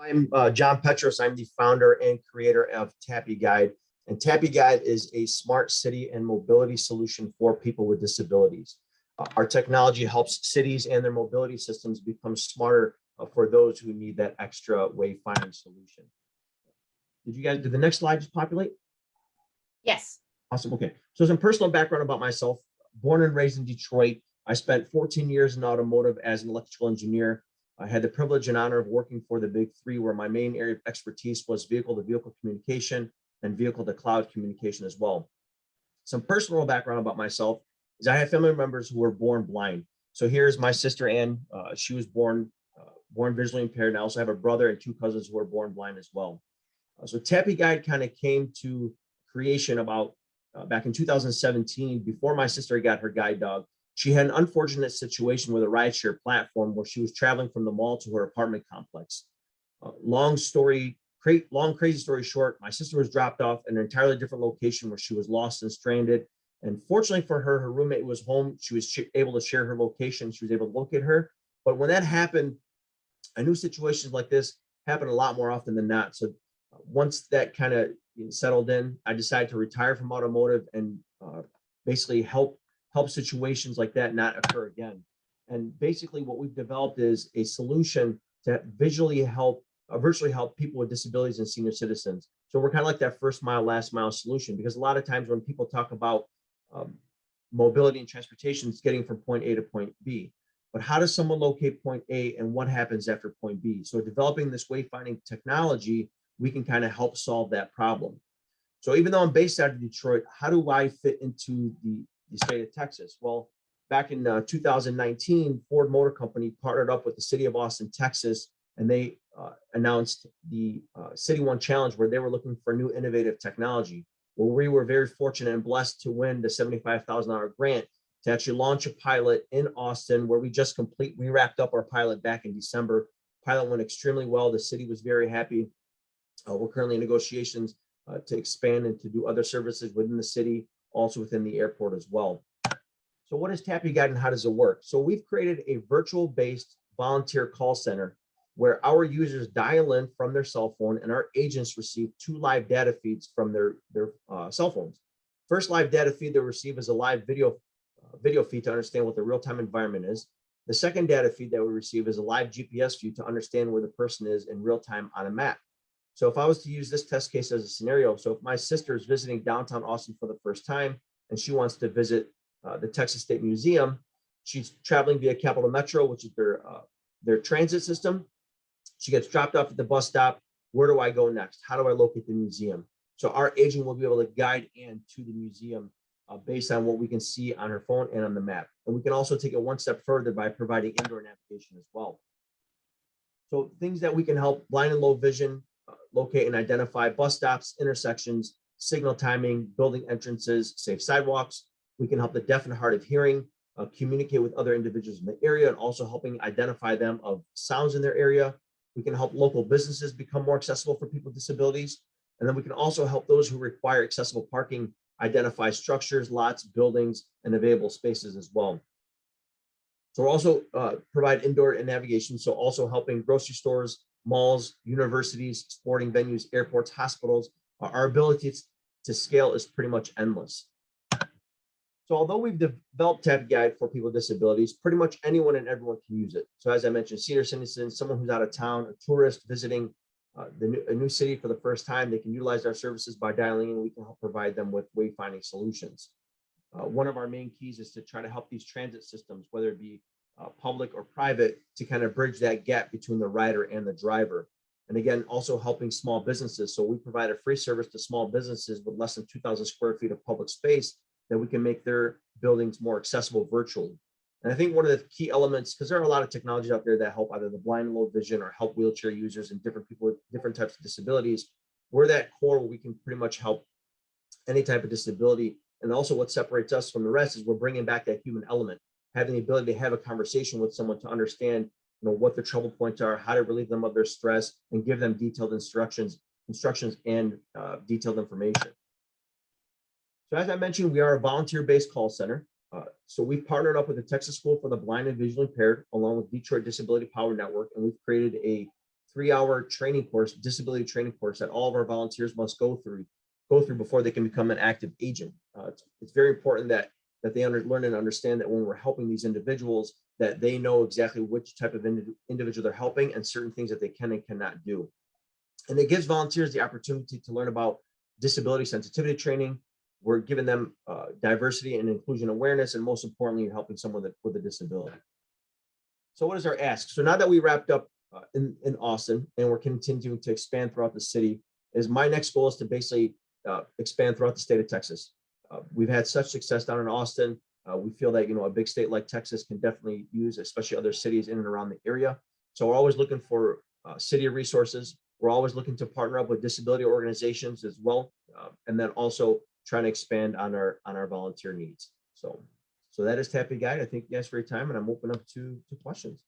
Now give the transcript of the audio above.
I'm John Petros. I'm the founder and creator of Tappy Guide. And Tappy Guide is a smart city and mobility solution for people with disabilities. Our technology helps cities and their mobility systems become smarter for those who need that extra wayfinding solution. Did the next slide just populate? Yes. Awesome. Okay. So some personal background about myself. Born and raised in Detroit. I spent 14 years in automotive as an electrical engineer. I had the privilege and honor of working for the big three, where my main area of expertise was vehicle-to-vehicle communication and vehicle-to-cloud communication as well. Some personal background about myself is I have family members who were born blind. So here's my sister Ann. She was born visually impaired. And I also have a brother and two cousins who were born blind as well. So Tappy Guide kind of came to creation about back in 2017, before my sister got her guide dog. She had an unfortunate situation with a rideshare platform where she was traveling from the mall to her apartment complex. Long crazy story short, my sister was dropped off in an entirely different location where she was lost and stranded. And fortunately for her, her roommate was home. She was able to share her location. She was able to locate her. But when that happened, I knew situations like this happen a lot more often than not. So once that kind of settled in, I decided to retire from automotive and basically help situations like that not occur again. And basically what we've developed is a solution to virtually help people with disabilities and senior citizens. So we're kind of like that first mile, last mile solution, because a lot of times when people talk about mobility and transportation, it's getting from point A to point B. But how does someone locate point A and what happens after point B? So developing this wayfinding technology, we can kind of help solve that problem. So even though I'm based out of Detroit, how do I fit into the state of Texas? Well, back in 2019, Ford Motor Company partnered up with the city of Austin, Texas, and they announced the City One Challenge, where they were looking for new innovative technology. Well, we were very fortunate and blessed to win the $75,000 grant to actually launch a pilot in Austin, where we wrapped up our pilot back in December. Pilot went extremely well. The city was very happy. We're currently in negotiations to expand and to do other services within the city, also within the airport as well. So what is Tappy Guide and how does it work? So we've created a virtual-based volunteer call center where our users dial in from their cell phone and our agents receive 2 live data feeds from their cell phones. First live data feed they receive is a live video feed to understand what the real-time environment is. The second data feed that we receive is a live GPS view to understand where the person is in real time on a map. So if I was to use this test case as a scenario, so if my sister is visiting downtown Austin for the first time and she wants to visit the Texas State Museum, she's traveling via Capital Metro, which is their transit system. She gets dropped off at the bus stop. Where do I go next? How do I locate the museum? So our agent will be able to guide Ann to the museum based on what we can see on her phone and on the map. And we can also take it one step further by providing indoor navigation as well. So things that we can help blind and low vision locate and identify: bus stops, intersections, signal timing, building entrances, safe sidewalks. We can help the deaf and hard of hearing communicate with other individuals in the area, and also helping identify them of sounds in their area. We can help local businesses become more accessible for people with disabilities. And then we can also help those who require accessible parking identify structures, lots, buildings, and available spaces as well. So we'll also provide indoor navigation, so also helping grocery stores, malls, universities, sporting venues, airports, hospitals. Our ability to scale is pretty much endless. So although we've developed Tappy Guide for people with disabilities, pretty much anyone and everyone can use it. So as I mentioned, senior citizens, someone who's out of town, a tourist visiting a new city for the first time, they can utilize our services by dialing in. We can help provide them with wayfinding solutions. One of our main keys is to try to help these transit systems, whether it be public or private, to kind of bridge that gap between the rider and the driver. And again, also helping small businesses. So we provide a free service to small businesses with less than 2,000 square feet of public space, that we can make their buildings more accessible virtually. And I think one of the key elements, because there are a lot of technologies out there that help either the blind and low vision or help wheelchair users and different people with different types of disabilities, we're that core where we can pretty much help any type of disability. And also what separates us from the rest is we're bringing back that human element, having the ability to have a conversation with someone to understand, what their trouble points are, how to relieve them of their stress, and give them detailed instructions and detailed information. So as I mentioned, we are a volunteer-based call center. So we've partnered up with the Texas School for the Blind and Visually Impaired, along with Detroit Disability Power Network, and we've created a 3-hour training course, disability training course that all of our volunteers must go through before they can become an active agent. It's very important that they learn and understand that when we're helping these individuals, that they know exactly which type of individual they're helping and certain things that they can and cannot do. And it gives volunteers the opportunity to learn about disability sensitivity training. We're giving them diversity and inclusion awareness, and most importantly, you're helping someone with a disability. So what is our ask? So now that we wrapped up in Austin and we're continuing to expand throughout the city, is my next goal is to basically expand throughout the state of Texas. We've had such success down in Austin. We feel that, a big state like Texas can definitely use, especially other cities in and around the area. So we're always looking for city resources. We're always looking to partner up with disability organizations as well, and then also trying to expand on our volunteer needs. So that is Tappy Guide. I thank you guys for your time, and I'm open up to questions.